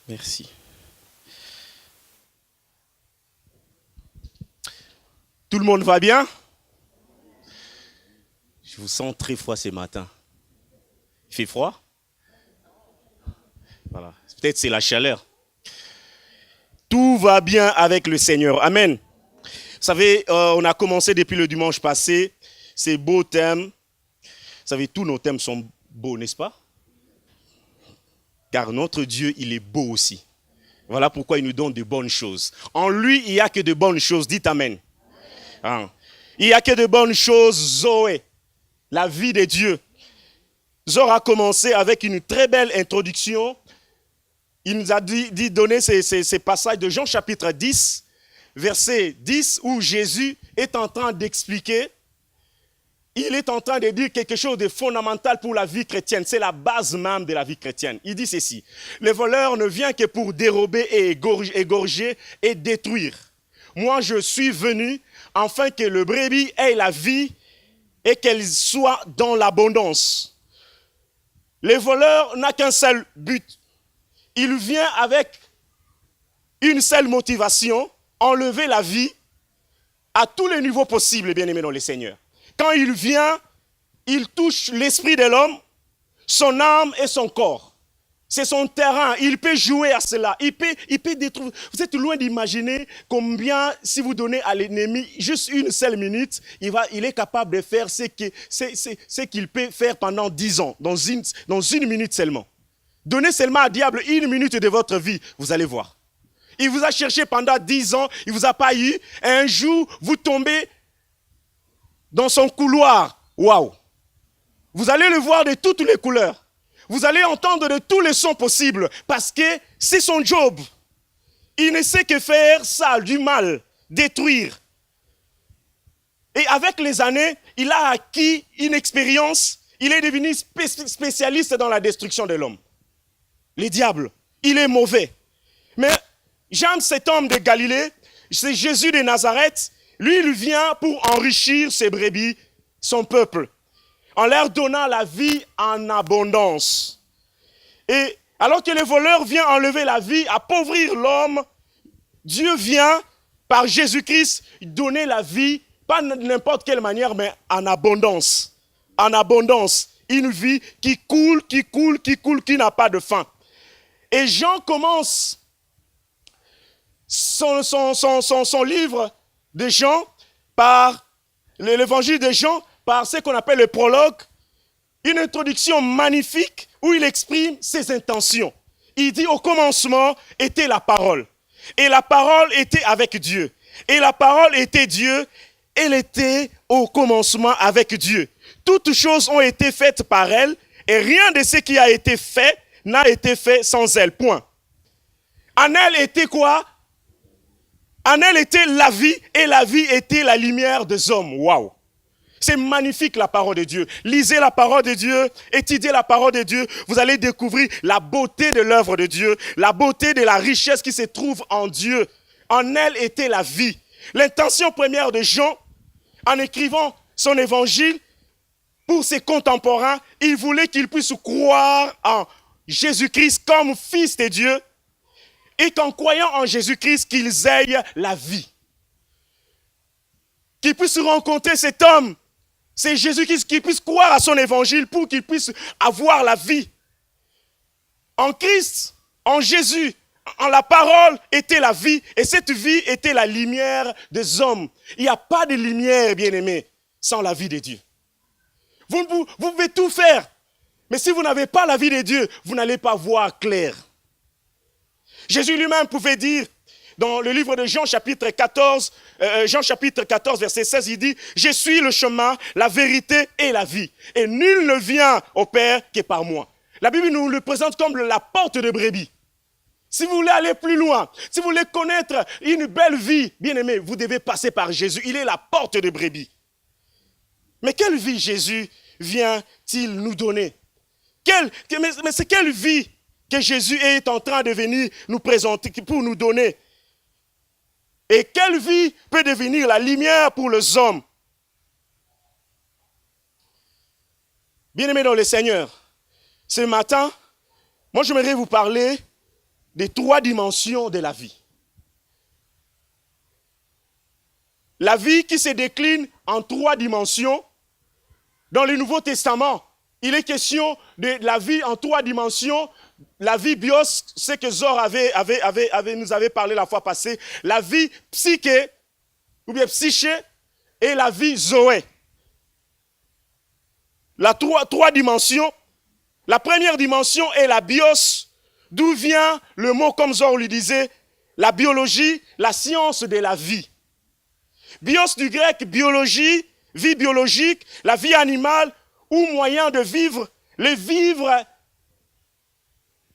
Merci. Tout le monde va bien? Je vous sens très froid ce matin. Il fait froid? Voilà. Peut-être c'est la chaleur. Tout va bien avec le Seigneur. Amen. Vous savez, on a commencé depuis le dimanche passé ces beaux thèmes. Vous savez, tous nos thèmes sont beaux, n'est-ce pas? Car notre Dieu, il est beau aussi. Voilà pourquoi il nous donne de bonnes choses. En lui, il n'y a que de bonnes choses. Dites Amen. Hein? Il n'y a que de bonnes choses, Zoé. La vie de Dieu. Zor a commencé avec une très belle introduction. Il nous a dit donner ces passages de Jean chapitre 10, verset 10, où Jésus est en train d'expliquer. Il est en train de dire quelque chose de fondamental pour la vie chrétienne. C'est la base même de la vie chrétienne. Il dit ceci. Le voleur ne vient que pour dérober et égorger et détruire. Moi, je suis venu afin que le brebis ait la vie et qu'elle soit dans l'abondance. Le voleur n'a qu'un seul but. Il vient avec une seule motivation, enlever la vie à tous les niveaux possibles, bien-aimés dans le Seigneur. Quand il vient, il touche l'esprit de l'homme, son âme et son corps. C'est son terrain, il peut jouer à cela, il peut détruire. Vous êtes loin d'imaginer combien, si vous donnez à l'ennemi juste une seule minute, il est capable de faire ce qu'il peut faire pendant 10 ans, dans une minute seulement. Donnez seulement à diable une minute de votre vie, vous allez voir. Il vous a cherché pendant 10 ans, il ne vous a pas eu, et un jour, vous tombez dans son couloir. Waouh! Vous allez le voir de toutes les couleurs. Vous allez entendre de tous les sons possibles parce que c'est son job. Il ne sait que faire ça, du mal, détruire. Et avec les années, il a acquis une expérience. Il est devenu spécialiste dans la destruction de l'homme. Le diable, il est mauvais. Mais Jean, cet homme de Galilée, c'est Jésus de Nazareth. Lui, il vient pour enrichir ses brebis, son peuple, en leur donnant la vie en abondance. Et alors que le voleur vient enlever la vie, appauvrir l'homme, Dieu vient, par Jésus-Christ, donner la vie, pas de n'importe quelle manière, mais en abondance. En abondance. Une vie qui coule, qui n'a pas de fin. Et Jean commence son livre de Jean par l'évangile de Jean, par ce qu'on appelle le prologue, une introduction magnifique où il exprime ses intentions. Il dit au commencement était la parole. Et la parole était avec Dieu. Et la parole était Dieu. Elle était au commencement avec Dieu. Toutes choses ont été faites par elle et rien de ce qui a été fait n'a été fait sans elle. Point. En elle était quoi? En elle était la vie et la vie était la lumière des hommes. Waouh! C'est magnifique la parole de Dieu. Lisez la parole de Dieu, étudiez la parole de Dieu. Vous allez découvrir la beauté de l'œuvre de Dieu, la beauté de la richesse qui se trouve en Dieu. En elle était la vie. L'intention première de Jean, en écrivant son évangile pour ses contemporains, il voulait qu'ils puissent croire en Jésus-Christ comme fils de Dieu et qu'en croyant en Jésus-Christ, qu'ils aient la vie. Qu'ils puissent rencontrer cet homme. C'est Jésus-Christ qui puisse croire à son évangile pour qu'il puisse avoir la vie. En Christ, en Jésus, en la parole était la vie et cette vie était la lumière des hommes. Il n'y a pas de lumière, bien-aimé, sans la vie de Dieu. Vous pouvez tout faire, mais si vous n'avez pas la vie de Dieu, vous n'allez pas voir clair. Jésus lui-même pouvait dire, dans le livre de Jean chapitre 14, verset 16, il dit « Je suis le chemin, la vérité et la vie. Et nul ne vient au Père que par moi. » La Bible nous le présente comme la porte de brebis. Si vous voulez aller plus loin, si vous voulez connaître une belle vie, bien aimé, vous devez passer par Jésus. Il est la porte de brebis. Mais quelle vie Jésus vient-il nous donner? Mais c'est quelle vie que Jésus est en train de venir nous présenter, pour nous donner? Et quelle vie peut devenir la lumière pour les hommes? Bien-aimés dans le Seigneur, ce matin, moi j'aimerais vous parler des 3 dimensions de la vie. La vie qui se décline en 3 dimensions. Dans le Nouveau Testament, il est question de la vie en 3 dimensions. La vie bios, ce que Zor nous avait parlé la fois passée. La vie psyché, ou bien psyché, et la vie zoé. La 3 dimensions. La première dimension est la bios, d'où vient le mot, comme Zor lui disait, la biologie, la science de la vie. Bios du grec, biologie, vie biologique, la vie animale ou moyen de vivre, le vivre,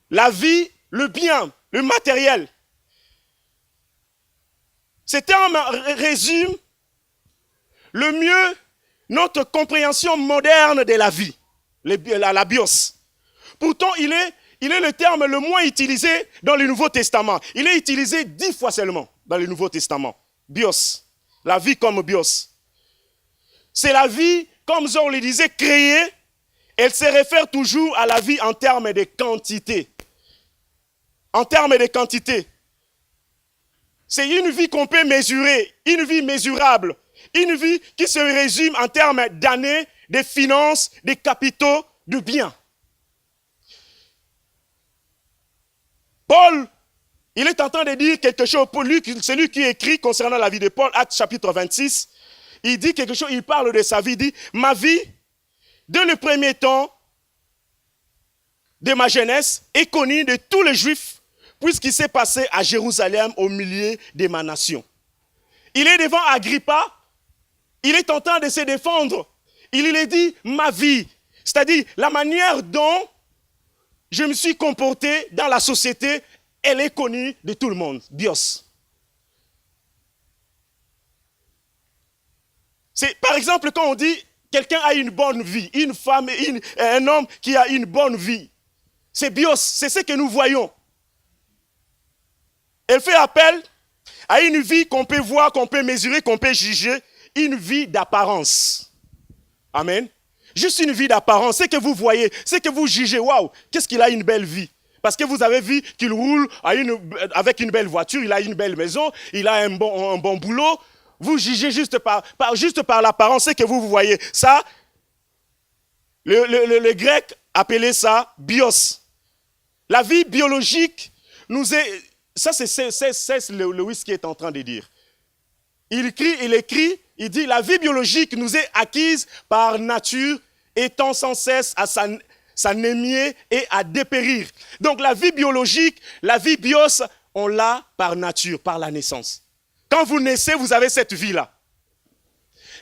la vie, le bien, le matériel. Ces termes résument le mieux notre compréhension moderne de la vie, la bios. Pourtant, il est le terme le moins utilisé dans le Nouveau Testament. Il est utilisé 10 fois seulement dans le Nouveau Testament. Bios, la vie comme bios. C'est la vie, comme Zor le disait, créée. Elle se réfère toujours à la vie en termes de quantité. En termes de quantité. C'est une vie qu'on peut mesurer, une vie mesurable. Une vie qui se résume en termes d'années, de finances, de capitaux, de biens. Paul, il est en train de dire quelque chose. Pour lui, c'est lui qui écrit concernant la vie de Paul, Actes chapitre 26. Il dit quelque chose, il parle de sa vie, il dit, ma vie, de le premier temps de ma jeunesse, est connue de tous les Juifs, puisqu'il s'est passé à Jérusalem au milieu de ma nation. Il est devant Agrippa, il est en train de se défendre. Il lui dit, ma vie, c'est-à-dire la manière dont je me suis comporté dans la société, elle est connue de tout le monde, bios. C'est par exemple quand on dit quelqu'un a une bonne vie, une femme, un homme qui a une bonne vie. C'est bios, c'est ce que nous voyons. Elle fait appel à une vie qu'on peut voir, qu'on peut mesurer, qu'on peut juger, une vie d'apparence. Amen. Juste une vie d'apparence, c'est que vous voyez, c'est que vous jugez, waouh, qu'est-ce qu'il a une belle vie. Parce que vous avez vu qu'il roule avec une belle voiture, il a une belle maison, il a un bon boulot. Vous jugez juste par l'apparence, c'est que vous voyez. Ça, le grec appelait ça bios. La vie biologique nous est... Ça, c'est Lewis qui est en train de dire. Il écrit, il dit, la vie biologique nous est acquise par nature, étant sans cesse à s'anémier et à dépérir. Donc la vie biologique, la vie bios, on l'a par nature, par la naissance. Quand vous naissez, vous avez cette vie-là.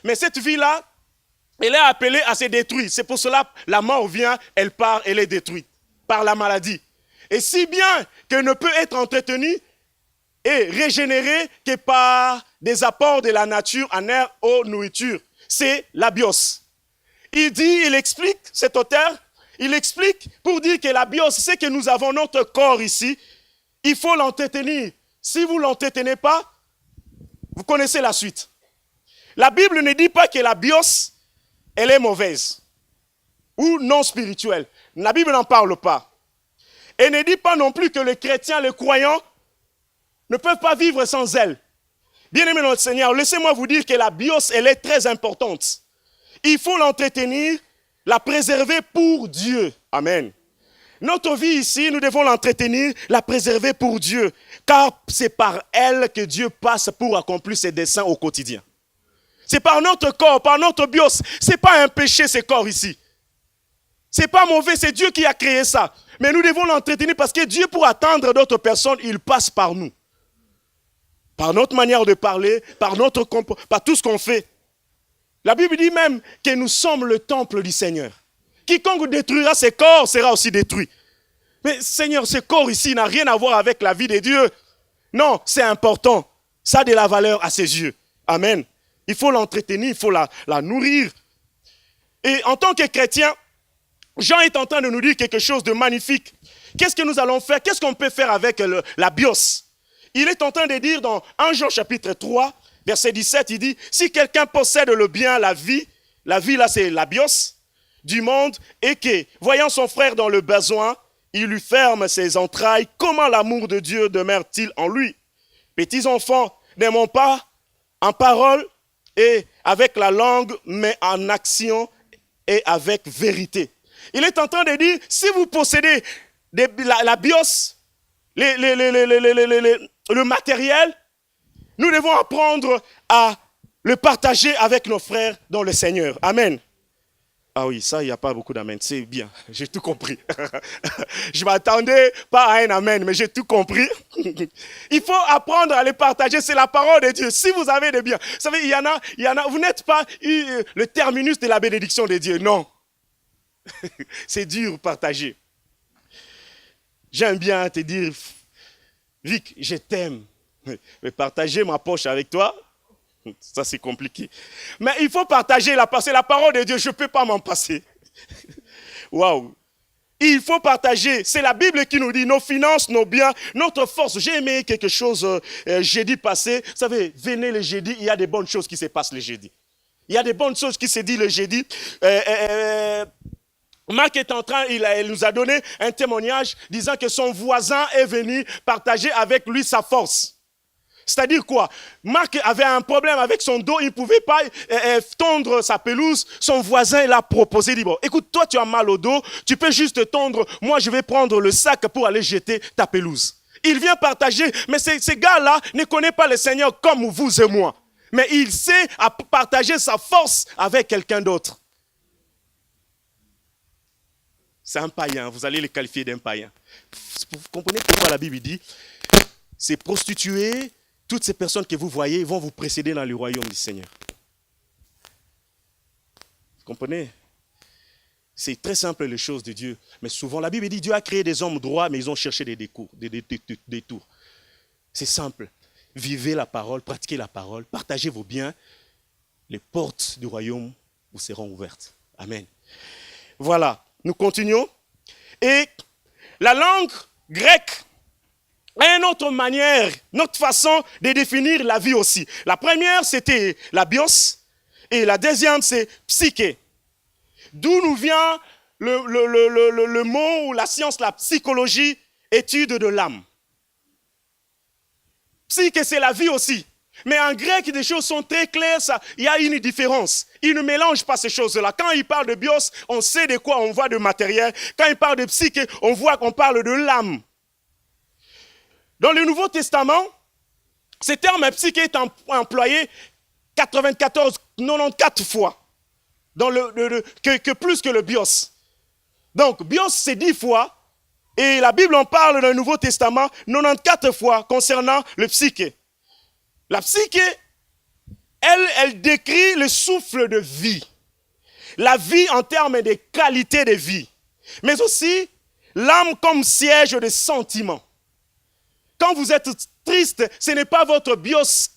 Mais cette vie-là, elle est appelée à se détruire. C'est pour cela que la mort vient, elle part, elle est détruite par la maladie. Et si bien qu'elle ne peut être entretenue et régénérée que par des apports de la nature en air, eau, nourriture. C'est la bios. Il explique, cet auteur, il explique pour dire que la bios, c'est que nous avons notre corps ici, il faut l'entretenir. Si vous ne l'entretenez pas, vous connaissez la suite. La Bible ne dit pas que la bios, elle est mauvaise ou non spirituelle. La Bible n'en parle pas. Elle ne dit pas non plus que les chrétiens, les croyants, ne peuvent pas vivre sans elle. Bien-aimés dans le Seigneur, laissez-moi vous dire que la bios, elle est très importante. Il faut l'entretenir, la préserver pour Dieu. Amen. Notre vie ici, nous devons l'entretenir, la préserver pour Dieu. Car c'est par elle que Dieu passe pour accomplir ses desseins au quotidien. C'est par notre corps, par notre bios. Ce n'est pas un péché, ce corps ici. Ce n'est pas mauvais, c'est Dieu qui a créé ça. Mais nous devons l'entretenir parce que Dieu, pour atteindre d'autres personnes, il passe par nous. Par notre manière de parler, par tout ce qu'on fait. La Bible dit même que nous sommes le temple du Seigneur. Quiconque détruira ses corps sera aussi détruit. Mais Seigneur, ce corps ici n'a rien à voir avec la vie de Dieu. Non, c'est important. Ça a de la valeur à ses yeux. Amen. Il faut l'entretenir, il faut la nourrir. Et en tant que chrétien, Jean est en train de nous dire quelque chose de magnifique. Qu'est-ce que nous allons faire? Qu'est-ce qu'on peut faire avec la bios? Il est en train de dire dans 1 Jean chapitre 3, verset 17, il dit, si quelqu'un possède le bien, la vie là c'est la bios du monde, et que, voyant son frère dans le besoin, il lui ferme ses entrailles. Comment l'amour de Dieu demeure-t-il en lui? Petits enfants, n'aimons pas en parole et avec la langue, mais en action et avec vérité. Il est en train de dire, si vous possédez la bios, le matériel, nous devons apprendre à le partager avec nos frères dans le Seigneur. Amen. Ah oui, ça, il n'y a pas beaucoup d'amen. C'est bien, j'ai tout compris. Je ne m'attendais pas à un amen, mais j'ai tout compris. Il faut apprendre à les partager, c'est la parole de Dieu. Si vous avez des biens, vous savez, il y en a, vous n'êtes pas le terminus de la bénédiction de Dieu, non. C'est dur partager. J'aime bien te dire, Vic, je t'aime. Mais partager ma poche avec toi, ça c'est compliqué. Mais il faut partager c'est la parole de Dieu, je ne peux pas m'en passer. Waouh. Il faut partager, c'est la Bible qui nous dit nos finances, nos biens, notre force. J'ai aimé quelque chose jeudi passé. Vous savez, venez le jeudi, il y a des bonnes choses qui se passent le jeudi. Il y a des bonnes choses qui se disent le jeudi. Marc est en train, il nous a donné un témoignage disant que son voisin est venu partager avec lui sa force. C'est-à-dire quoi? Marc avait un problème avec son dos, il ne pouvait pas tondre sa pelouse. Son voisin l'a proposé, il dit, bon, écoute, toi tu as mal au dos, tu peux juste tondre, moi je vais prendre le sac pour aller jeter ta pelouse. Il vient partager, mais ces gars-là ne connaissent pas le Seigneur comme vous et moi. Mais il sait partager sa force avec quelqu'un d'autre. C'est un païen, vous allez le qualifier d'un païen. Vous comprenez pourquoi la Bible dit, c'est prostituées, toutes ces personnes que vous voyez vont vous précéder dans le royaume du Seigneur. Vous comprenez? C'est très simple les choses de Dieu. Mais souvent, la Bible dit Dieu a créé des hommes droits, mais ils ont cherché des détours. C'est simple. Vivez la parole, pratiquez la parole, partagez vos biens. Les portes du royaume vous seront ouvertes. Amen. Voilà, nous continuons. Et la langue grecque a une autre manière, notre façon de définir la vie aussi. La première, c'était la bios, et la deuxième, c'est psyché. D'où nous vient le mot ou la science, la psychologie, étude de l'âme. Psyché, c'est la vie aussi. Mais en grec, des choses sont très claires, il y a une différence. Ils ne mélangent pas ces choses-là. Quand il parle de bios, on sait de quoi on voit de matériel. Quand il parle de psyché, on voit qu'on parle de l'âme. Dans le Nouveau Testament, ce terme psyché est employé 94 fois, que plus que le bios. Donc, bios, c'est 10 fois, et la Bible en parle dans le Nouveau Testament 94 fois concernant le psyché. La psyché, elle décrit le souffle de vie. La vie en termes de qualité de vie, mais aussi l'âme comme siège de sentiments. Quand vous êtes triste, ce n'est pas votre bios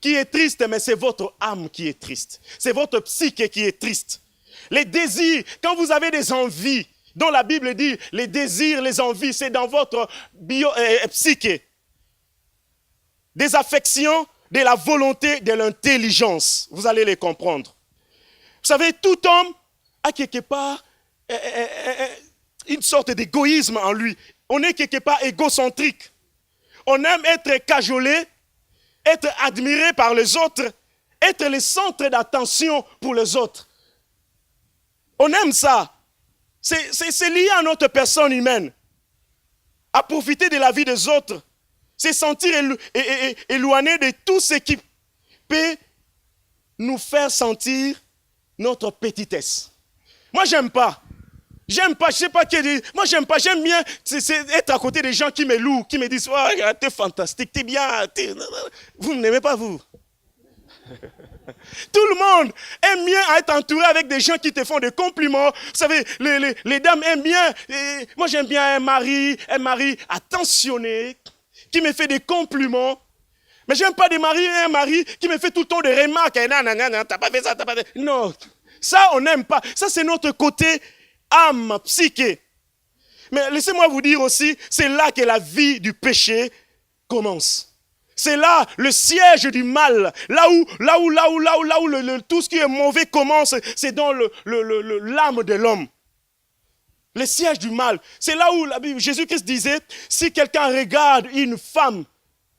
qui est triste, mais c'est votre âme qui est triste. C'est votre psyché qui est triste. Les désirs, quand vous avez des envies, dont la Bible dit les désirs, les envies, c'est dans votre psyché. Des affections, de la volonté, de l'intelligence. Vous allez les comprendre. Vous savez, tout homme a quelque part une sorte d'égoïsme en lui. On est quelque part égocentrique. On aime être cajolé, être admiré par les autres, être le centre d'attention pour les autres. On aime ça. C'est lié à notre personne humaine. À profiter de la vie des autres. C'est sentir éloigné de tout ce qui peut nous faire sentir notre petitesse. Moi, j'aime pas. J'aime pas, je sais pas qui dit. Moi, j'aime pas. J'aime bien être à côté des gens qui me louent, qui me disent oh, t'es fantastique, t'es bien. Vous n'aimez pas, vous. Tout le monde aime bien être entouré avec des gens qui te font des compliments. Vous savez, les dames aiment bien. Moi, j'aime bien un mari attentionné, qui me fait des compliments. Mais j'aime pas un mari qui me fait tout le temps des remarques. Non, t'as pas fait ça, t'as pas fait. Non, ça, on n'aime pas. Ça, c'est notre côté âme, psyché. Mais laissez-moi vous dire aussi, c'est là que la vie du péché commence. C'est là le siège du mal. Là où tout ce qui est mauvais commence, c'est dans l'âme de l'homme. Le siège du mal. C'est là où Jésus-Christ disait, si quelqu'un regarde une femme,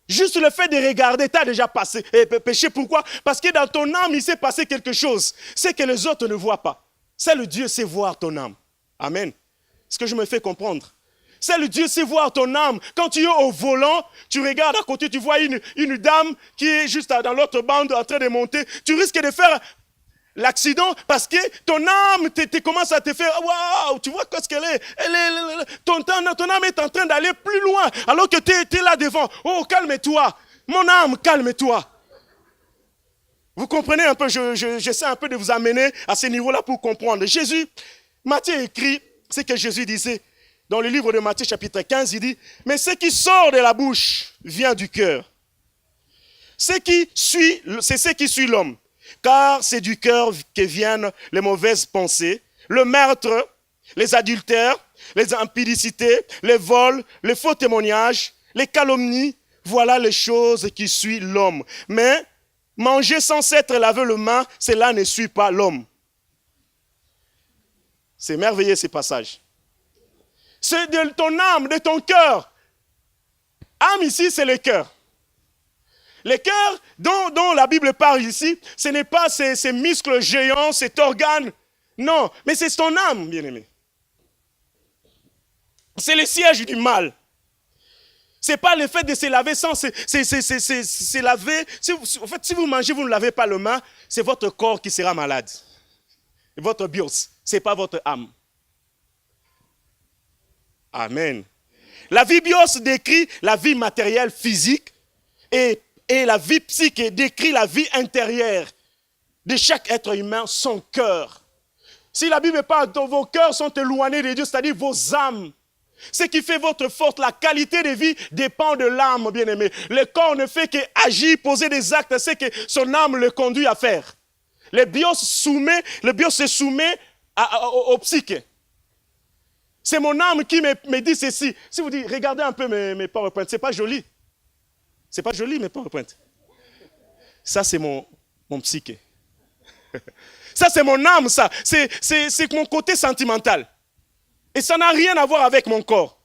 juste le fait de regarder, tu as déjà péché. Pourquoi? Parce que dans ton âme, il s'est passé quelque chose. C'est que les autres ne voient pas. C'est le Dieu sait voir ton âme. Amen. Est-ce que je me fais comprendre? C'est le Dieu sait voir ton âme. Quand tu es au volant, tu regardes à côté, tu vois une dame qui est juste dans l'autre bande en train de monter. Tu risques de faire l'accident parce que ton âme commence à te faire waouh, tu vois qu'est-ce qu'elle est, ton âme est en train d'aller plus loin alors que tu es là devant. Oh, calme-toi, mon âme, calme-toi. Vous comprenez un peu, j'essaie un peu de vous amener à ce niveau-là pour comprendre. Matthieu écrit ce que Jésus disait dans le livre de Matthieu chapitre 15, il dit, mais ce qui sort de la bouche vient du cœur. C'est ce qui suit l'homme. Car c'est du cœur que viennent les mauvaises pensées, le meurtre, les adultères, les impudicités, les vols, les faux témoignages, les calomnies. Voilà les choses qui suivent l'homme. Mais manger sans s'être lavé les mains, cela ne suit pas l'homme. C'est merveilleux ce passage. C'est de ton âme, de ton cœur. Âme ici, c'est le cœur. Le cœur dont la Bible parle ici, ce n'est pas ces muscles géants, cet organe. Non, mais c'est ton âme, bien-aimé. C'est le siège du mal. Ce n'est pas le fait de se laver sans se laver. En fait, si vous mangez, vous ne lavez pas les mains, c'est votre corps qui sera malade. Votre bios, ce n'est pas votre âme. Amen. La vie bios décrit la vie matérielle, physique, et la vie psychique décrit la vie intérieure de chaque être humain, son cœur. Si la Bible parle que vos cœurs sont éloignés de Dieu, c'est-à-dire vos âmes, ce qui fait votre force, la qualité de vie dépend de l'âme, bien-aimé. Le corps ne fait qu'agir, poser des actes, c'est que son âme le conduit à faire. Le bios se soumet au psyché. C'est mon âme qui me dit ceci. Si vous dites, regardez un peu mes PowerPoint, c'est pas joli. C'est pas joli, mes PowerPoint. Ça, c'est mon psyché. Ça, c'est mon âme, ça. C'est mon côté sentimental. Et ça n'a rien à voir avec mon corps.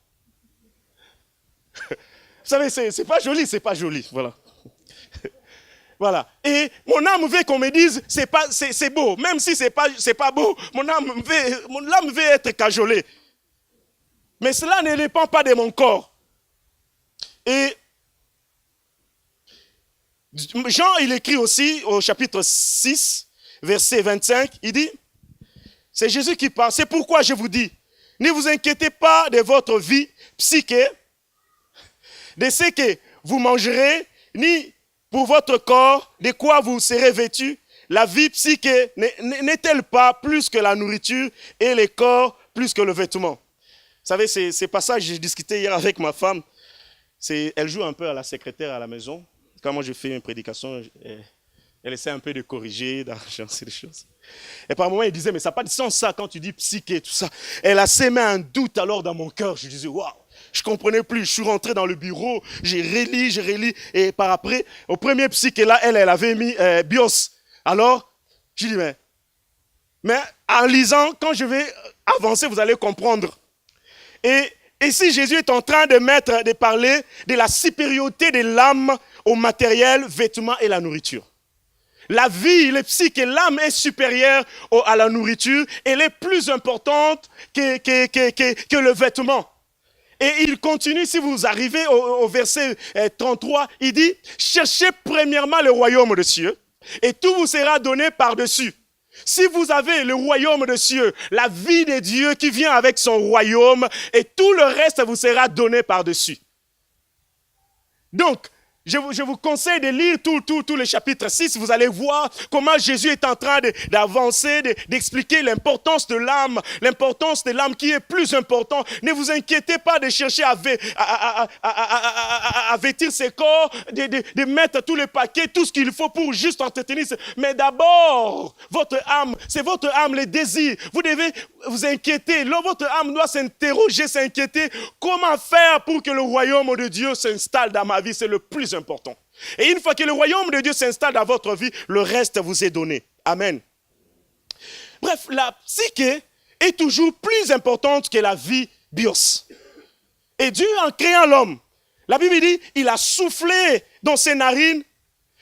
Vous savez, c'est pas joli, voilà. Voilà. Et mon âme veut qu'on me dise, c'est beau. Même si c'est pas beau, mon âme veut être cajolée. Mais cela ne dépend pas de mon corps. Et Jean, il écrit aussi au chapitre 6, verset 25, il dit, c'est Jésus qui parle, c'est pourquoi je vous dis, ne vous inquiétez pas de votre vie psychique, de ce que vous mangerez, ni pour votre corps, de quoi vous serez vêtus. La vie psychique n'est-elle pas plus que la nourriture et le corps plus que le vêtement? Vous savez, ces passages, j'ai discuté hier avec ma femme. Elle joue un peu à la secrétaire à la maison. Quand moi je fais une prédication, elle essaie un peu de corriger dans ces choses. Et par moments, elle disait, mais ça n'a pas de sens ça quand tu dis psyché et tout ça. Elle a sémé un doute alors dans mon cœur. Je disais, waouh, je ne comprenais plus. Je suis rentré dans le bureau, j'ai relis. Et par après, au premier psyché là, elle avait mis BIOS. Alors, je dis, mais en lisant, quand je vais avancer, vous allez comprendre. Et ici, Jésus est en train de parler de la supériorité de l'âme au matériel, vêtements et la nourriture. La vie, le psychique et l'âme est supérieure à la nourriture. Elle est plus importante que le vêtement. Et il continue, si vous arrivez au verset 33, il dit, cherchez premièrement le royaume des cieux et tout vous sera donné par-dessus. Si vous avez le royaume des cieux, la vie de Dieu qui vient avec son royaume, et tout le reste vous sera donné par-dessus. Donc, je vous conseille de lire tout le chapitre 6. Vous allez voir comment Jésus est en train d'avancer, d'expliquer l'importance de l'âme qui est plus importante. Ne vous inquiétez pas de chercher à vêtir ses corps, de mettre tous les paquets, tout ce qu'il faut pour juste entretenir. Mais d'abord, votre âme, c'est votre âme, les désirs. Vous devez vous inquiéter. Votre âme doit s'interroger, s'inquiéter. Comment faire pour que le royaume de Dieu s'installe dans ma vie? C'est le plus important. Et une fois que le royaume de Dieu s'installe dans votre vie, le reste vous est donné. Amen. Bref, la psyché est toujours plus importante que la vie bios. Et Dieu, en créant l'homme, la Bible dit, il a soufflé dans ses narines,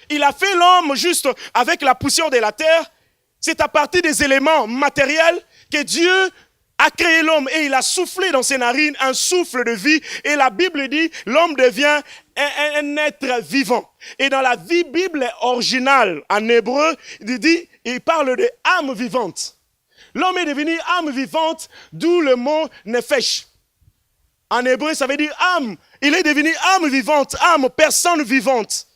il a fait l'homme juste avec la poussière de la terre. C'est à partir des éléments matériels que Dieu a créé l'homme et il a soufflé dans ses narines un souffle de vie. Et la Bible dit, l'homme devient un être vivant. Et dans la Bible originale, en hébreu, il parle de âme vivante. L'homme est devenu âme vivante, d'où le mot nefesh. En hébreu, ça veut dire âme. Il est devenu âme vivante, âme, personne vivante.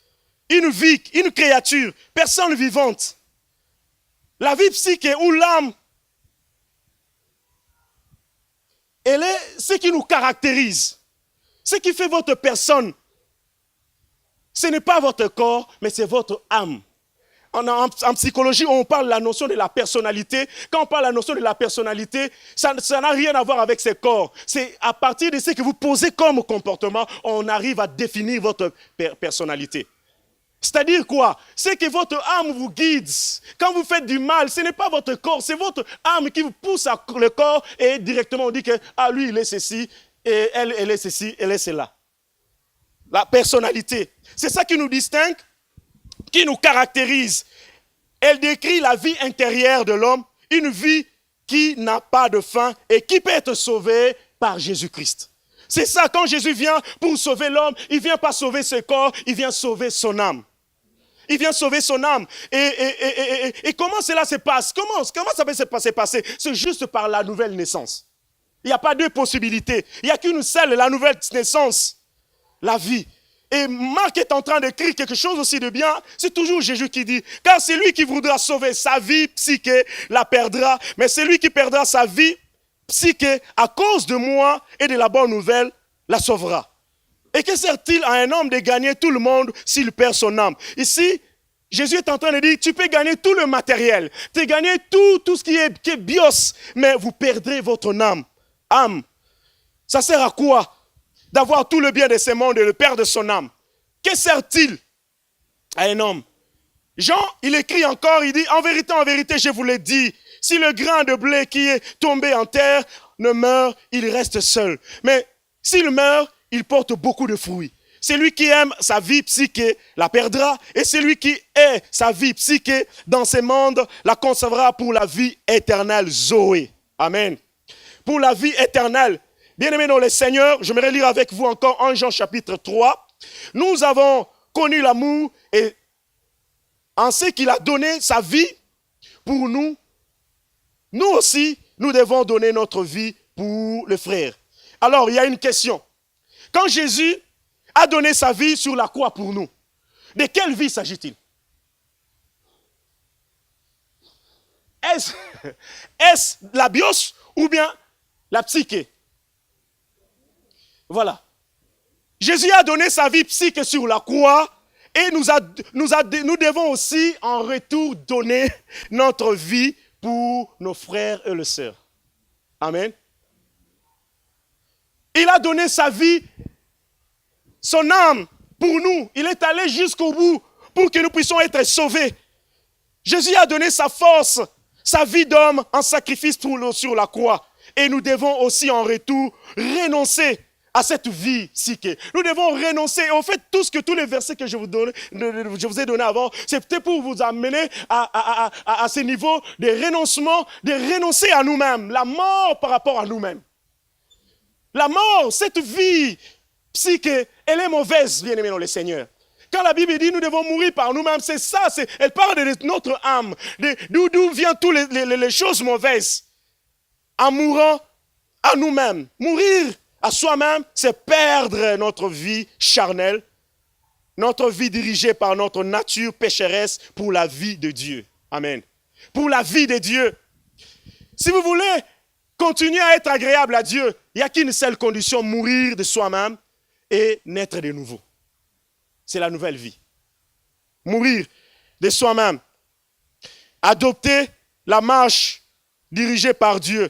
Une vie, une créature, personne vivante. La vie psychique ou l'âme, elle est ce qui nous caractérise. Ce qui fait votre personne. Ce n'est pas votre corps, mais c'est votre âme. En psychologie, on parle de la notion de la personnalité. Quand on parle de la notion de la personnalité, ça n'a rien à voir avec ce corps. C'est à partir de ce que vous posez comme comportement, on arrive à définir votre personnalité. C'est-à-dire quoi? C'est que votre âme vous guide. Quand vous faites du mal, ce n'est pas votre corps, c'est votre âme qui vous pousse à le corps et directement on dit que lui il est ceci, et elle est ceci, elle est cela. La personnalité, c'est ça qui nous distingue, qui nous caractérise. Elle décrit la vie intérieure de l'homme, une vie qui n'a pas de fin et qui peut être sauvée par Jésus-Christ. C'est ça, quand Jésus vient pour sauver l'homme, il ne vient pas sauver ce corps, il vient sauver son âme. Il vient sauver son âme. Et comment cela se passe? Comment ça peut se passer? C'est juste par la nouvelle naissance. Il n'y a pas deux possibilités. Il n'y a qu'une seule, la nouvelle naissance. La vie. Et Marc est en train d'écrire quelque chose aussi de bien. C'est toujours Jésus qui dit, car c'est lui qui voudra sauver sa vie psychique, la perdra. Mais celui qui perdra sa vie psychique à cause de moi et de la bonne nouvelle, la sauvera. Et que sert-il à un homme de gagner tout le monde s'il perd son âme? Ici, Jésus est en train de dire, tu peux gagner tout le matériel, tu peux gagner tout ce qui est bios, mais vous perdrez votre âme. Ça sert à quoi d'avoir tout le bien de ce monde et de perdre son âme? Que sert-il à un homme? Jean, il écrit encore, il dit, en vérité, je vous l'ai dit, si le grain de blé qui est tombé en terre ne meurt, il reste seul. Mais s'il meurt, il porte beaucoup de fruits. Celui qui aime sa vie psychique la perdra, et celui qui hait sa vie psychique dans ce monde la conservera pour la vie éternelle. Zoé. Amen. Pour la vie éternelle. Bien-aimés dans le Seigneur, j'aimerais lire avec vous encore 1 Jean chapitre 3. Nous avons connu l'amour et en ce qu'il a donné sa vie pour nous, nous aussi, nous devons donner notre vie pour le frère. Alors, il y a une question. Quand Jésus a donné sa vie sur la croix pour nous, de quelle vie s'agit-il? Est-ce la bios ou bien la psyché? Voilà. Jésus a donné sa vie psychique sur la croix et nous devons aussi en retour donner notre vie pour nos frères et les sœurs. Amen. Il a donné sa vie, son âme pour nous. Il est allé jusqu'au bout pour que nous puissions être sauvés. Jésus a donné sa force, sa vie d'homme en sacrifice sur la croix. Et nous devons aussi en retour renoncer à cette vie psychique. Nous devons renoncer. En fait, tous les versets que je vous ai donnés avant, c'était pour vous amener à ce niveau de renoncement, de renoncer à nous-mêmes. La mort par rapport à nous-mêmes. La mort, cette vie psychique, elle est mauvaise, bien-aimés dans le Seigneur. Quand la Bible dit nous devons mourir par nous-mêmes, c'est ça, elle parle de notre âme, d'où viennent toutes les choses mauvaises. En mourant à nous-mêmes. Mourir à soi-même, c'est perdre notre vie charnelle, notre vie dirigée par notre nature pécheresse pour la vie de Dieu. Amen. Pour la vie de Dieu. Si vous voulez continuer à être agréable à Dieu, il n'y a qu'une seule condition, mourir de soi-même et naître de nouveau. C'est la nouvelle vie. Mourir de soi-même. Adopter la marche dirigée par Dieu.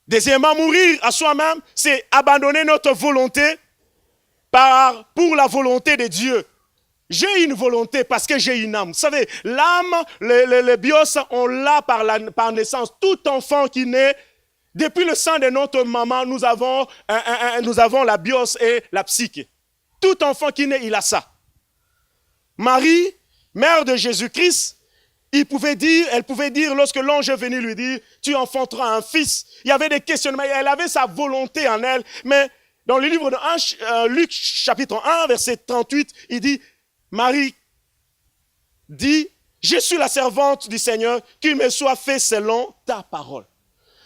Deuxièmement, mourir à soi-même, c'est abandonner notre volonté pour la volonté de Dieu. J'ai une volonté parce que j'ai une âme. Vous savez, l'âme, le bios, on l'a par naissance. Tout enfant qui naît, depuis le sang de notre maman, nous avons la bios et la psyche. Tout enfant qui naît, il a ça. Marie, mère de Jésus-Christ, elle pouvait dire, lorsque l'ange est venu lui dire, tu enfanteras un fils. Il y avait des questionnements, elle avait sa volonté en elle, mais dans le livre de Luc chapitre 1, verset 38, il dit, Marie dit, je suis la servante du Seigneur, qu'il me soit fait selon ta parole.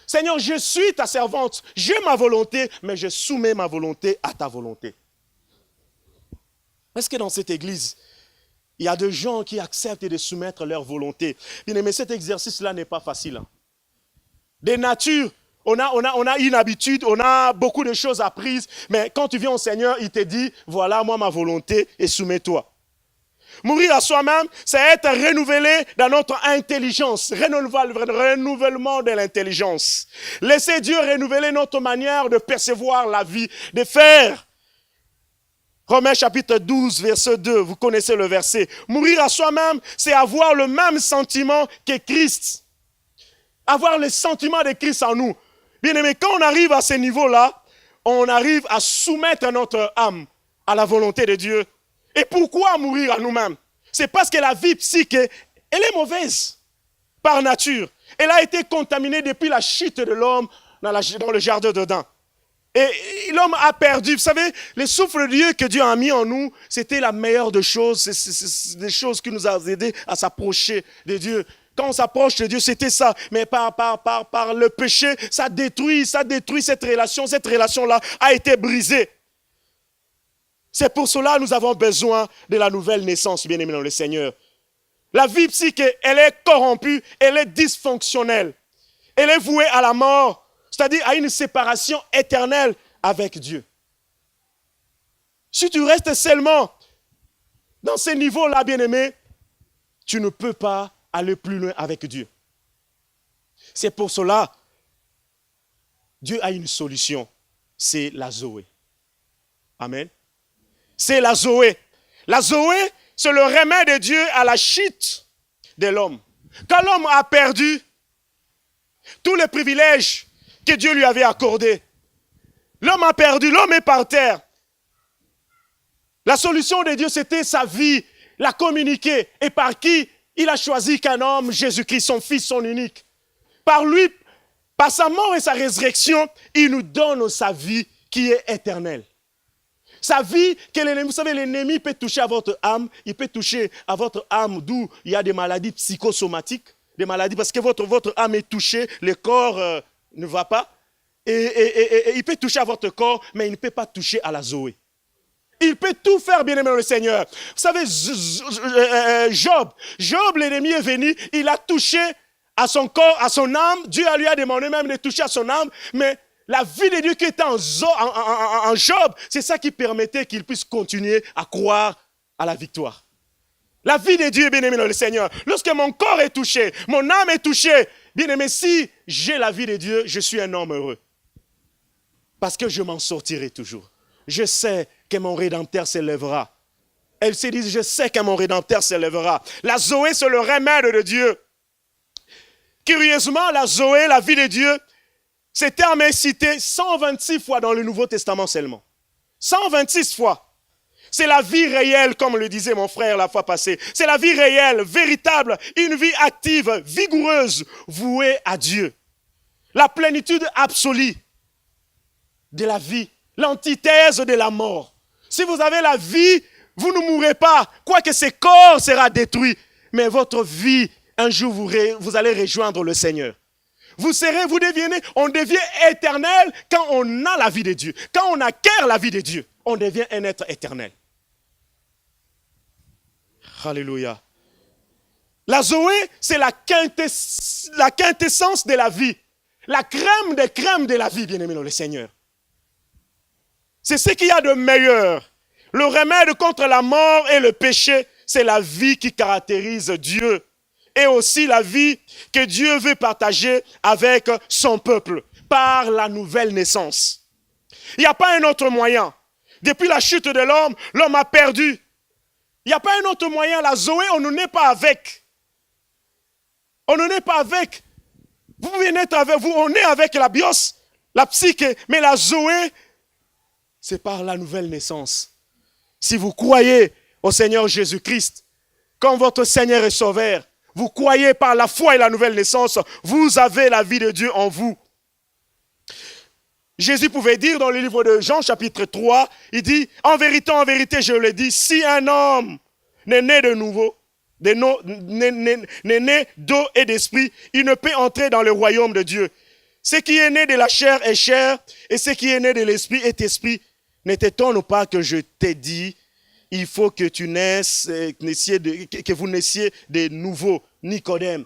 Seigneur, je suis ta servante, j'ai ma volonté, mais je soumets ma volonté à ta volonté. Est-ce que dans cette église, il y a des gens qui acceptent de soumettre leur volonté? Bien aimé, cet exercice-là n'est pas facile. Des natures, on a une habitude, on a beaucoup de choses apprises, mais quand tu viens au Seigneur, il te dit, voilà moi ma volonté et soumets-toi. Mourir à soi-même, c'est être renouvelé dans notre intelligence, renouvellement de l'intelligence. Laisser Dieu renouveler notre manière de percevoir la vie, de faire. Romains chapitre 12, verset 2, vous connaissez le verset. Mourir à soi-même, c'est avoir le même sentiment que Christ. Avoir le sentiment de Christ en nous. Bien aimé, quand on arrive à ce niveau-là, on arrive à soumettre notre âme à la volonté de Dieu. Et pourquoi mourir à nous-mêmes? C'est parce que la vie psychique, elle est mauvaise par nature. Elle a été contaminée depuis la chute de l'homme dans le jardin d'Éden. Et l'homme a perdu. Vous savez, le souffle de Dieu que Dieu a mis en nous, c'était la meilleure des choses. C'est des choses qui nous ont aidés à s'approcher de Dieu. Quand on s'approche de Dieu, c'était ça. Mais par le péché, ça détruit cette relation. Cette relation-là a été brisée. C'est pour cela que nous avons besoin de la nouvelle naissance, bien-aimés dans le Seigneur. La vie psychique, elle est corrompue, elle est dysfonctionnelle. Elle est vouée à la mort, c'est-à-dire à une séparation éternelle avec Dieu. Si tu restes seulement dans ce niveau-là, bien-aimé, tu ne peux pas aller plus loin avec Dieu. C'est pour cela que Dieu a une solution, c'est la Zoé. Amen. C'est la Zoé. La Zoé, c'est le remède de Dieu à la chute de l'homme. Quand l'homme a perdu tous les privilèges que Dieu lui avait accordés, l'homme a perdu, l'homme est par terre. La solution de Dieu, c'était sa vie, la communiquer. Et par qui il a choisi qu'un homme, Jésus-Christ, son Fils, son unique. Par lui, par sa mort et sa résurrection, il nous donne sa vie qui est éternelle. Sa vie, que l'ennemi, vous savez, l'ennemi peut toucher à votre âme, il peut toucher à votre âme d'où il y a des maladies psychosomatiques, des maladies parce que votre âme est touchée, le corps ne va pas. Et il peut toucher à votre corps, mais il ne peut pas toucher à la Zoé. Il peut tout faire, bien-aimé dans le Seigneur. Vous savez, Job, l'ennemi est venu, il a touché à son corps, à son âme. Dieu lui a demandé même de toucher à son âme, mais la vie de Dieu qui était en Job, c'est ça qui permettait qu'il puisse continuer à croire à la victoire. La vie de Dieu, bien-aimé dans le Seigneur. Lorsque mon corps est touché, mon âme est touchée, bien-aimé, si j'ai la vie de Dieu, je suis un homme heureux. Parce que je m'en sortirai toujours. Je sais que mon Rédempteur s'élèvera. Elle se dit, je sais que mon Rédempteur s'élèvera. La Zoé, c'est le remède de Dieu. Curieusement, la Zoé, la vie de Dieu, ce terme est cité 126 fois dans le Nouveau Testament seulement. 126 fois. C'est la vie réelle, comme le disait mon frère la fois passée. C'est la vie réelle, véritable, une vie active, vigoureuse, vouée à Dieu. La plénitude absolue de la vie, l'antithèse de la mort. Si vous avez la vie, vous ne mourrez pas, quoique ce corps sera détruit. Mais votre vie, un jour, vous allez rejoindre le Seigneur. On devient éternel quand on a la vie de Dieu. Quand on acquiert la vie de Dieu, on devient un être éternel. Alléluia. La Zoé, c'est la quintessence de la vie. La crème des crèmes de la vie, bien-aimé dans le Seigneur. C'est ce qu'il y a de meilleur. Le remède contre la mort et le péché, c'est la vie qui caractérise Dieu. Et aussi la vie que Dieu veut partager avec son peuple par la nouvelle naissance. Il n'y a pas un autre moyen. Depuis la chute de l'homme, l'homme a perdu Il n'y a pas un autre moyen. La Zoé, on ne naît pas avec. On ne naît pas avec. Vous pouvez naître avec vous, on est avec la bios, la psyché, mais la Zoé, c'est par la nouvelle naissance. Si vous croyez au Seigneur Jésus-Christ, comme votre Seigneur et Sauveur, vous croyez par la foi et la nouvelle naissance, vous avez la vie de Dieu en vous. Jésus pouvait dire dans le livre de Jean, chapitre 3, il dit, en vérité, je le dis, si un homme n'est né de nouveau, n'est né d'eau et d'esprit, il ne peut entrer dans le royaume de Dieu. Ce qui est né de la chair est chair, et ce qui est né de l'esprit est esprit. Ne t'étonne pas que je t'ai dit, il faut que tu naisses, que vous naissiez de nouveau, Nicodème.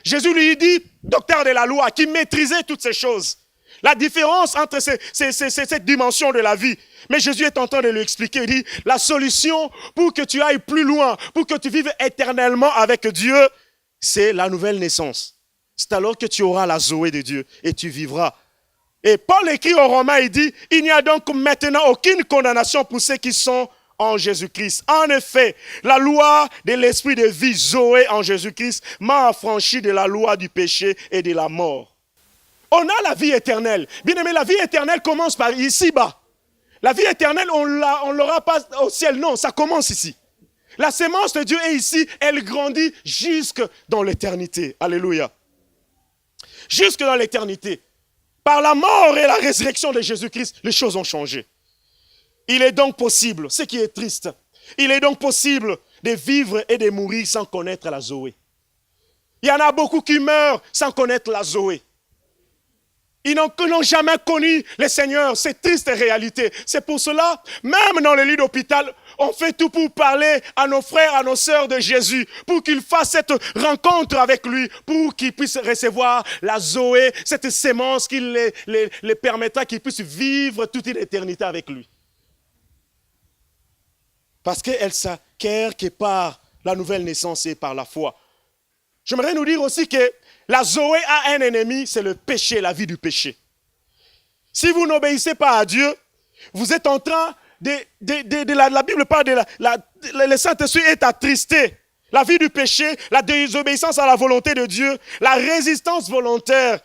Jésus lui dit, docteur de la loi, qui maîtrisait toutes ces choses. La différence entre cette dimension de la vie. Mais Jésus est en train de lui expliquer, il dit, la solution pour que tu ailles plus loin, pour que tu vives éternellement avec Dieu, c'est la nouvelle naissance. C'est alors que tu auras la Zoé de Dieu et tu vivras. Et Paul écrit aux Romains, il dit, il n'y a donc maintenant aucune condamnation pour ceux qui sont en Jésus-Christ. En effet, la loi de l'esprit de vie Zoé en Jésus-Christ m'a affranchi de la loi du péché et de la mort. On a la vie éternelle. Bien aimé, la vie éternelle commence par ici-bas. La vie éternelle, on ne l'aura pas au ciel. Non, ça commence ici. La sémence de Dieu est ici. Elle grandit jusque dans l'éternité. Alléluia. Jusque dans l'éternité. Par la mort et la résurrection de Jésus-Christ, les choses ont changé. Il est donc possible, ce qui est triste, il est donc possible de vivre et de mourir sans connaître la Zoé. Il y en a beaucoup qui meurent sans connaître la Zoé. Ils n'ont jamais connu le Seigneur. C'est triste réalité. C'est pour cela, même dans le lit d'hôpital, on fait tout pour parler à nos frères, à nos sœurs de Jésus, pour qu'ils fassent cette rencontre avec lui, pour qu'ils puissent recevoir la Zoé, cette sémence qui les permettra qu'ils puissent vivre toute une éternité avec lui. Parce qu'elle s'acquiert que par la nouvelle naissance et par la foi. J'aimerais nous dire aussi que la Zoé a un ennemi, c'est le péché, la vie du péché. Si vous n'obéissez pas à Dieu, vous êtes en train la Bible parle de le Saint-Esprit est attristé. La vie du péché, la désobéissance à la volonté de Dieu, la résistance volontaire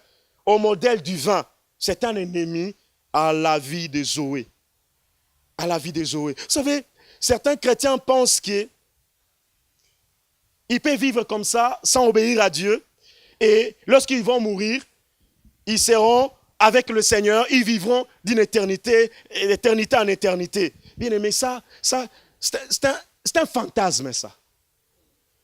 au modèle du vin, c'est un ennemi à la vie de Zoé. À la vie de Zoé. Vous savez, certains chrétiens pensent qu'ils peuvent vivre comme ça, sans obéir à Dieu. Et lorsqu'ils vont mourir, ils seront avec le Seigneur, ils vivront d'une éternité, d'éternité en éternité. Bien aimé, ça c'est un fantasme, ça.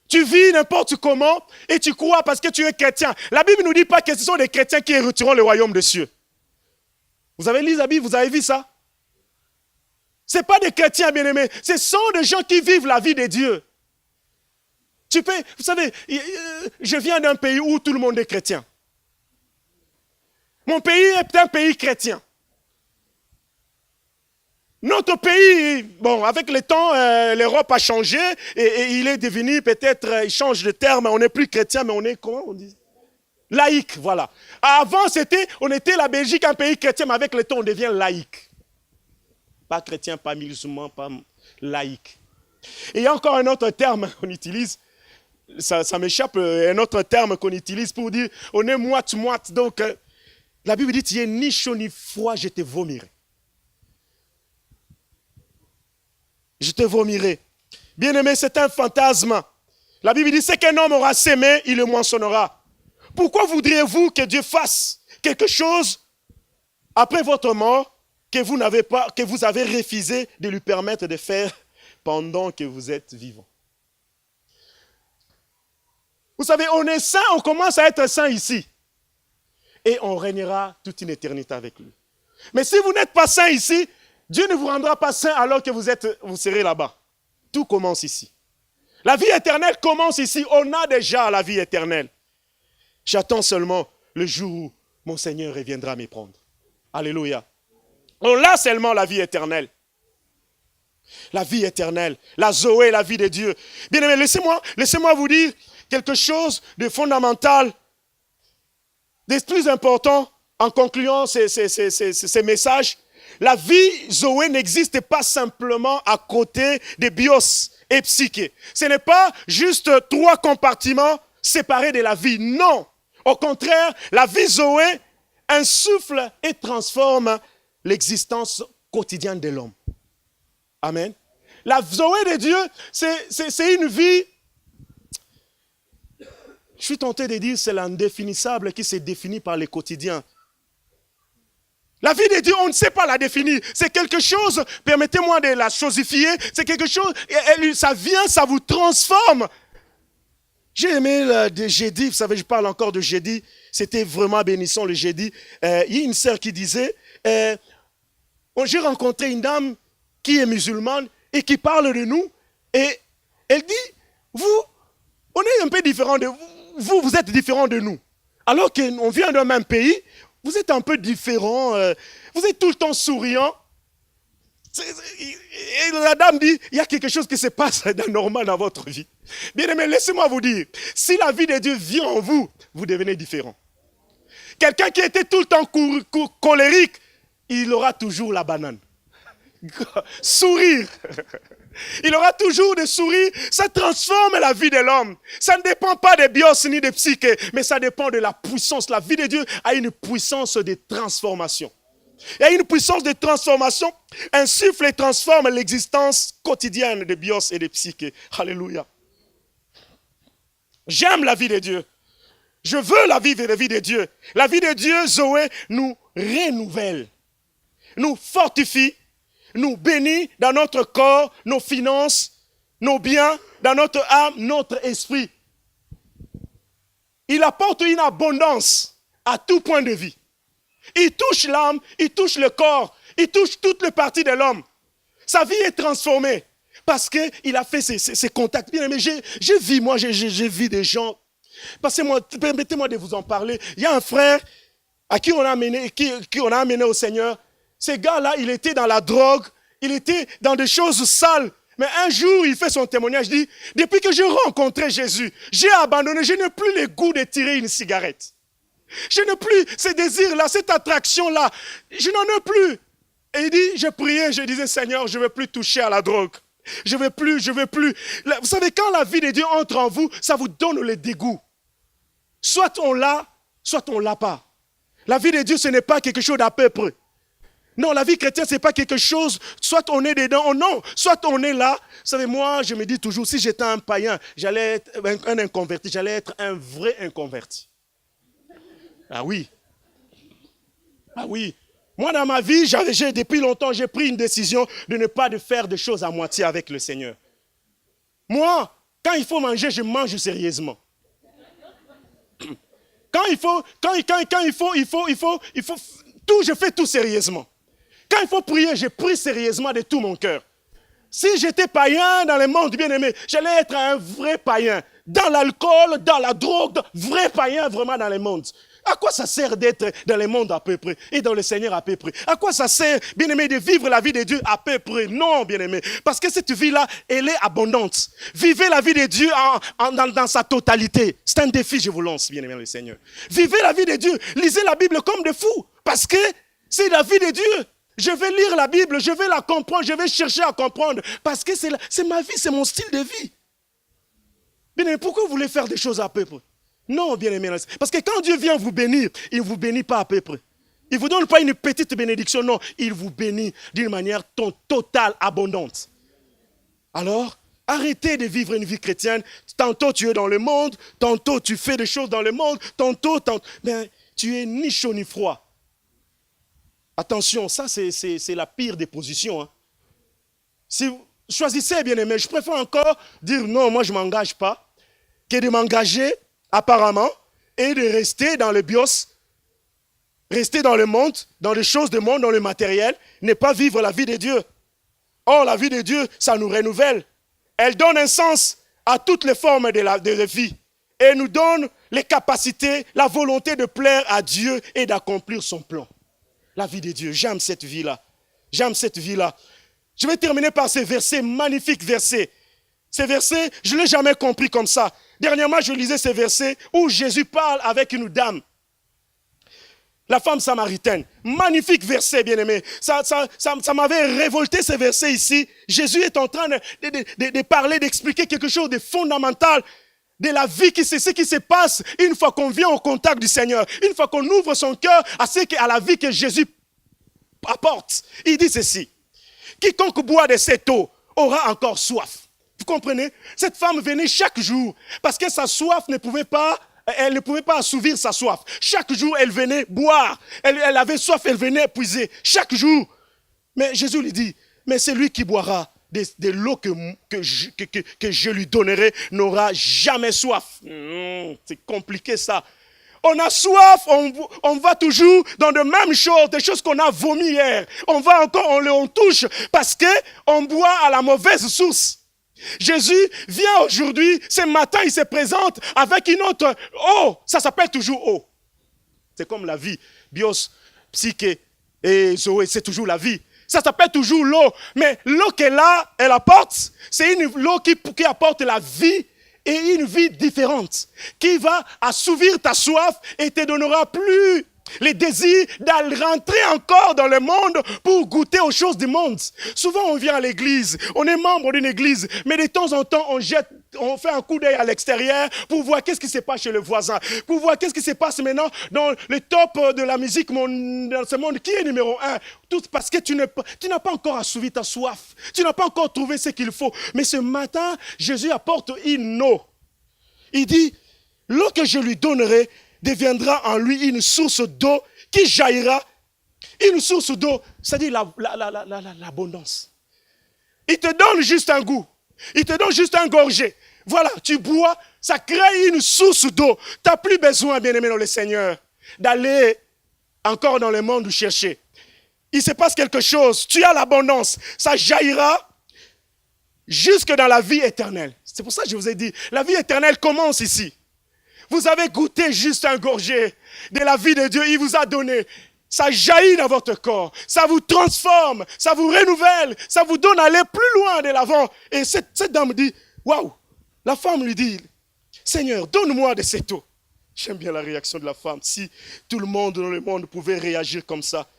Tu vis n'importe comment et tu crois parce que tu es chrétien. La Bible ne nous dit pas que ce sont des chrétiens qui hériteront le royaume des cieux. Vous avez lu la Bible, vous avez vu ça? Ce n'est pas des chrétiens, bien aimés. Ce sont des gens qui vivent la vie de Dieu. Vous savez, je viens d'un pays où tout le monde est chrétien. Mon pays est un pays chrétien. Notre pays, bon, avec le temps, l'Europe a changé et il est devenu peut-être, il change de terme, on n'est plus chrétien, mais on est, comment on dit? Laïque, voilà. Avant, on était la Belgique, un pays chrétien, mais avec le temps, on devient laïque. Pas chrétien, pas musulman, pas laïque. Et il y a encore un autre terme qu'on utilise, ça m'échappe, un autre terme qu'on utilise pour dire, on est moite-moite, donc la Bible dit, tu es ni chaud ni froid, je te vomirai. Je te vomirai. Bien-aimé, c'est un fantasme. La Bible dit, c'est qu'un homme aura sémé, il le moissonnera. Pourquoi voudriez-vous que Dieu fasse quelque chose après votre mort que vous avez refusé de lui permettre de faire pendant que vous êtes vivant? Vous savez, on est saint, on commence à être saint ici. Et on régnera toute une éternité avec lui. Mais si vous n'êtes pas saint ici, Dieu ne vous rendra pas saint alors que vous serez là-bas. Tout commence ici. La vie éternelle commence ici. On a déjà la vie éternelle. J'attends seulement le jour où mon Seigneur reviendra me prendre. Alléluia. On a seulement la vie éternelle. La vie éternelle. La Zoé, la vie de Dieu. Bien aimé, laissez-moi vous dire quelque chose de fondamental, de plus important en concluant ces messages. La vie Zoé n'existe pas simplement à côté des bios et psyché. Ce n'est pas juste 3 compartiments séparés de la vie. Non. Au contraire, la vie Zoé insuffle et transforme l'existence quotidienne de l'homme. Amen. La Zoé de Dieu, c'est une vie, je suis tenté de dire, c'est l'indéfinissable qui se définit par les quotidiens. La vie de Dieu, on ne sait pas la définir. C'est quelque chose, permettez-moi de la chosifier, c'est quelque chose, ça vient, ça vous transforme. J'ai aimé le jeudi, vous savez, je parle encore de jeudi, c'était vraiment bénissant le jeudi. Il y a une sœur qui disait, j'ai rencontré une dame qui est musulmane et qui parle de nous, et elle dit, on est un peu différents de vous, vous êtes différents de nous. Alors qu'on vient d'un même pays, vous êtes un peu différents, vous êtes tout le temps souriant. Et la dame dit, il y a quelque chose qui se passe d'anormal dans votre vie. Bien aimé, laissez-moi vous dire, si la vie de Dieu vient en vous, vous devenez différent. Quelqu'un qui était tout le temps colérique, il aura toujours la banane. Sourire. Il aura toujours des sourires. Ça transforme la vie de l'homme. Ça ne dépend pas des bios ni des psychés, mais ça dépend de la puissance. La vie de Dieu a une puissance de transformation. Il y a une puissance de transformation, insuffle et transforme l'existence quotidienne des bios et des psychés. Alléluia. J'aime la vie de Dieu. Je veux la vie de Dieu. La vie de Dieu, Zoé, nous renouvelle, nous fortifie, nous bénit dans notre corps, nos finances, nos biens, dans notre âme, notre esprit. Il apporte une abondance à tout point de vie. Il touche l'âme, il touche le corps, il touche toutes les parties de l'homme. Sa vie est transformée parce qu'il a fait ses contacts. Bien aimé, j'ai vu des gens. Permettez-moi de vous en parler. Il y a un frère à qui on a amené au Seigneur. Ce gars-là, il était dans la drogue, il était dans des choses sales. Mais un jour, il fait son témoignage, il dit, depuis que j'ai rencontré Jésus, j'ai abandonné, je n'ai plus le goût de tirer une cigarette. Je n'ai plus ce désir-là, cette attraction-là. Je n'en ai plus. Et il dit, je priais, je disais, Seigneur, je ne veux plus toucher à la drogue. Je ne veux plus. Vous savez, quand la vie de Dieu entre en vous, ça vous donne le dégoût. Soit on l'a, soit on ne l'a pas. La vie de Dieu, ce n'est pas quelque chose d'à peu près. Non, la vie chrétienne, ce n'est pas quelque chose, soit on est dedans, ou non, soit on est là. Vous savez, moi, je me dis toujours, si j'étais un païen, j'allais être un inconverti, j'allais être un vrai inconverti. Ah oui. Ah oui. Moi, dans ma vie, depuis longtemps, j'ai pris une décision de ne pas faire de choses à moitié avec le Seigneur. Moi, quand il faut manger, je mange sérieusement. Quand il faut, tout, je fais tout sérieusement. Quand il faut prier, je prie sérieusement de tout mon cœur. Si j'étais païen dans le monde, bien aimé, j'allais être un vrai païen. Dans l'alcool, dans la drogue, vrai païen vraiment dans le monde. À quoi ça sert d'être dans le monde à peu près et dans le Seigneur à peu près? À quoi ça sert, bien aimé, de vivre la vie de Dieu à peu près? Non, bien aimé, parce que cette vie-là, elle est abondante. Vivez la vie de Dieu dans sa totalité. C'est un défi, je vous lance, bien aimé le Seigneur. Vivez la vie de Dieu. Lisez la Bible comme des fous, parce que c'est la vie de Dieu. Je vais lire la Bible, je vais la comprendre, je vais chercher à comprendre, parce que c'est ma vie, c'est mon style de vie. Bien aimé, pourquoi vous voulez faire des choses à peu près? Non, bien aimé. Parce que quand Dieu vient vous bénir, il ne vous bénit pas à peu près. Il ne vous donne pas une petite bénédiction, non. Il vous bénit d'une manière totale, abondante. Alors, arrêtez de vivre une vie chrétienne. Tantôt tu es dans le monde, tantôt tu fais des choses dans le monde, tantôt. Mais tu es ni chaud ni froid. Attention, ça c'est la pire des positions. Hein. Si vous choisissez, bien aimé, je préfère encore dire non, moi je ne m'engage pas, que de m'engager apparemment, et de rester dans le bios, rester dans le monde, dans les choses du monde, dans le matériel, ne pas vivre la vie de Dieu. Or, la vie de Dieu, ça nous renouvelle. Elle donne un sens à toutes les formes de la vie. Et nous donne les capacités, la volonté de plaire à Dieu et d'accomplir son plan. La vie de Dieu, j'aime cette vie-là. J'aime cette vie-là. Je vais terminer par ces versets, magnifiques versets. Ces versets, je ne l'ai jamais compris comme ça. Dernièrement, je lisais ces versets où Jésus parle avec une dame. La femme samaritaine. Magnifique verset, bien-aimé. Ça m'avait révolté, ce verset ici. Jésus est en train de parler, d'expliquer quelque chose de fondamental de la vie, ce qui se passe une fois qu'on vient au contact du Seigneur. Une fois qu'on ouvre son cœur à la vie que Jésus apporte. Il dit ceci. Quiconque boit de cette eau aura encore soif. Vous comprenez? Cette femme venait chaque jour parce que sa soif elle ne pouvait pas assouvir sa soif. Chaque jour, elle venait boire. Elle avait soif, elle venait puiser. Chaque jour. Mais Jésus lui dit, mais celui qui boira de l'eau que je lui donnerai n'aura jamais soif. C'est compliqué ça. On a soif, on va toujours dans de mêmes choses, des choses qu'on a vomi hier. On va encore, on touche parce qu'on boit à la mauvaise source. Jésus vient aujourd'hui, ce matin, il se présente avec une autre eau. Ça s'appelle toujours eau. C'est comme la vie. Bios, psyché et Zoé, c'est toujours la vie. Ça s'appelle toujours l'eau. Mais l'eau qu'elle a, elle apporte, c'est l'eau qui apporte la vie et une vie différente. Qui va assouvir ta soif et te donnera plus les désirs d'aller rentrer encore dans le monde pour goûter aux choses du monde. Souvent, on vient à l'église, on est membre d'une église, mais de temps en temps, on fait un coup d'œil à l'extérieur pour voir qu'est-ce qui se passe chez le voisin, pour voir qu'est-ce qui se passe maintenant dans le top de la musique dans ce monde. Qui est numéro 1? Tout parce que tu n'as pas encore assouvi ta soif. Tu n'as pas encore trouvé ce qu'il faut. Mais ce matin, Jésus apporte une eau. Il dit, l'eau que je lui donnerai deviendra en lui une source d'eau qui jaillira. Une source d'eau, c'est-à-dire l'abondance. Il te donne juste un goût. Il te donne juste un gorgé. Voilà, tu bois, ça crée une source d'eau. Tu n'as plus besoin, bien-aimé dans le Seigneur, d'aller encore dans le monde chercher. Il se passe quelque chose, tu as l'abondance. Ça jaillira jusque dans la vie éternelle. C'est pour ça que je vous ai dit, la vie éternelle commence ici. Vous avez goûté juste un gorgé de la vie de Dieu, il vous a donné. Ça jaillit dans votre corps, ça vous transforme, ça vous renouvelle, ça vous donne à aller plus loin de l'avant. Et cette dame dit, waouh, la femme lui dit, Seigneur, donne-moi de cette eau. J'aime bien la réaction de la femme, si tout le monde dans le monde pouvait réagir comme ça.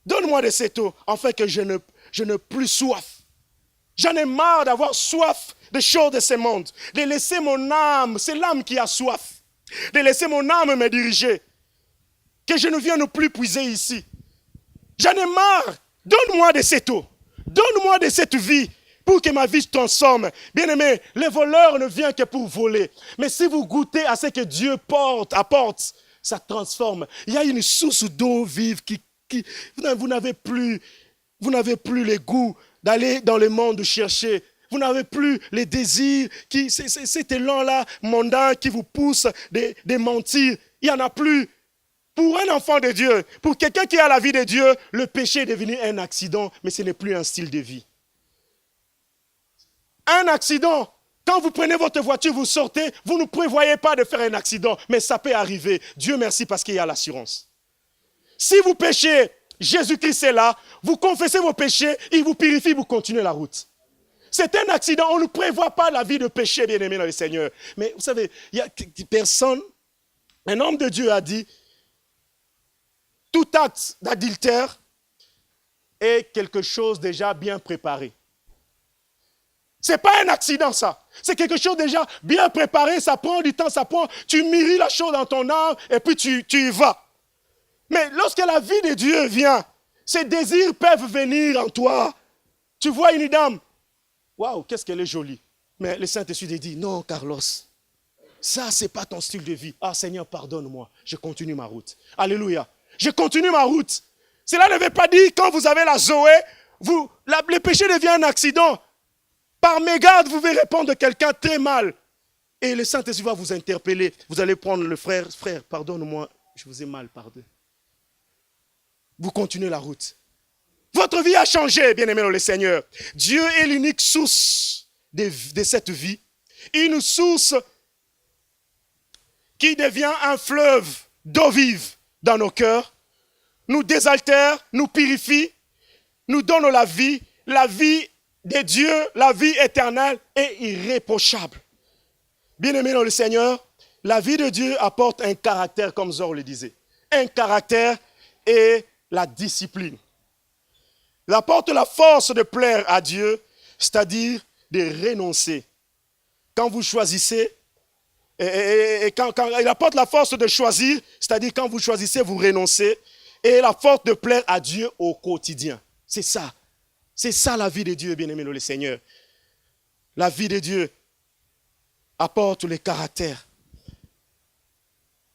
Donne-moi de cette eau, afin que je n'ai plus soif. J'en ai marre d'avoir soif des choses de ce monde, de laisser mon âme, c'est l'âme qui a soif, de laisser mon âme me diriger, que je ne vienne plus puiser ici. J'en ai marre, donne-moi de cette eau, donne-moi de cette vie, pour que ma vie se transforme. Bien-aimé, le voleur ne vient que pour voler, mais si vous goûtez à ce que Dieu apporte, ça transforme. Il y a une source d'eau vive qui vous n'avez plus les goûts d'aller dans le monde chercher. Vous n'avez plus les désirs, cet élan-là mondain qui vous pousse de mentir. Il n'y en a plus. Pour un enfant de Dieu, pour quelqu'un qui a la vie de Dieu, le péché est devenu un accident, mais ce n'est plus un style de vie. Un accident, quand vous prenez votre voiture, vous sortez, vous ne prévoyez pas de faire un accident, mais ça peut arriver. Dieu merci parce qu'il y a l'assurance. Si vous péchez, Jésus-Christ est là, vous confessez vos péchés, il vous purifie, vous continuez la route. C'est un accident, on ne prévoit pas la vie de péché, bien-aimé dans le Seigneur. Mais vous savez, il y a personne, un homme de Dieu a dit, tout acte d'adultère est quelque chose déjà bien préparé. Ce n'est pas un accident ça, c'est quelque chose déjà bien préparé, ça prend du temps, tu mûris la chose dans ton âme et puis tu y vas. Mais lorsque la vie de Dieu vient, ces désirs peuvent venir en toi. Tu vois une dame, waouh, qu'est-ce qu'elle est jolie. Mais le Saint-Esprit dit, non Carlos, ça c'est pas ton style de vie. Ah Seigneur, pardonne-moi, je continue ma route. Alléluia, je continue ma route. Cela ne veut pas dire quand vous avez la Zoé, le péché devient un accident. Par mégarde, vous pouvez répondre à quelqu'un très mal. Et le Saint-Esprit va vous interpeller. Vous allez prendre le frère, pardonne-moi, je vous ai mal, pardon. Vous continuez la route. Votre vie a changé, bien-aimé dans le Seigneur. Dieu est l'unique source de cette vie. Une source qui devient un fleuve d'eau vive dans nos cœurs, nous désaltère, nous purifie, nous donne la vie de Dieu, la vie éternelle est irréprochable. Bien-aimé dans le Seigneur, la vie de Dieu apporte un caractère, comme Zor le disait. un caractère et la discipline. Il apporte la force de plaire à Dieu, c'est-à-dire de renoncer. Quand vous choisissez, quand il apporte la force de choisir, c'est-à-dire quand vous choisissez, vous renoncez, et la force de plaire à Dieu au quotidien. C'est ça. C'est ça la vie de Dieu, bien-aimé le Seigneur. La vie de Dieu apporte le caractère,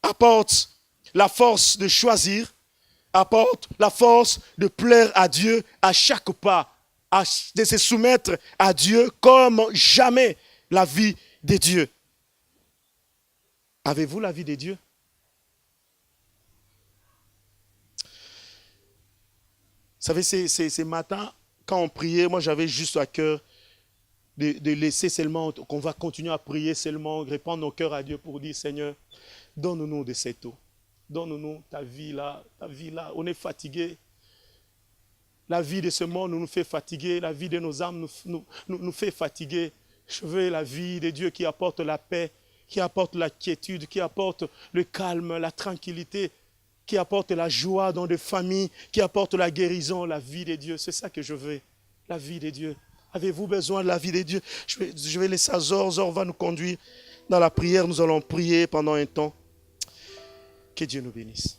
apporte la force de choisir, apporte la force de plaire à Dieu à chaque pas, de se soumettre à Dieu comme jamais la vie de Dieu. Avez-vous la vie de Dieu? Vous savez, ces matins, quand on priait, moi j'avais juste à cœur de laisser seulement, qu'on va continuer à prier seulement, répandre nos cœurs à Dieu pour dire, Seigneur, donne-nous de cette eau. Donne-nous ta vie là, ta vie là. On est fatigué. La vie de ce monde nous fait fatiguer. La vie de nos âmes nous fait fatiguer. Je veux la vie de Dieu qui apporte la paix, qui apporte la quiétude, qui apporte le calme, la tranquillité, qui apporte la joie dans des familles, qui apporte la guérison, la vie de Dieu. C'est ça que je veux, la vie de Dieu. Avez-vous besoin de la vie de Dieu? Je vais laisser Zor va nous conduire dans la prière. Nous allons prier pendant un temps. Que Dieu nous bénisse.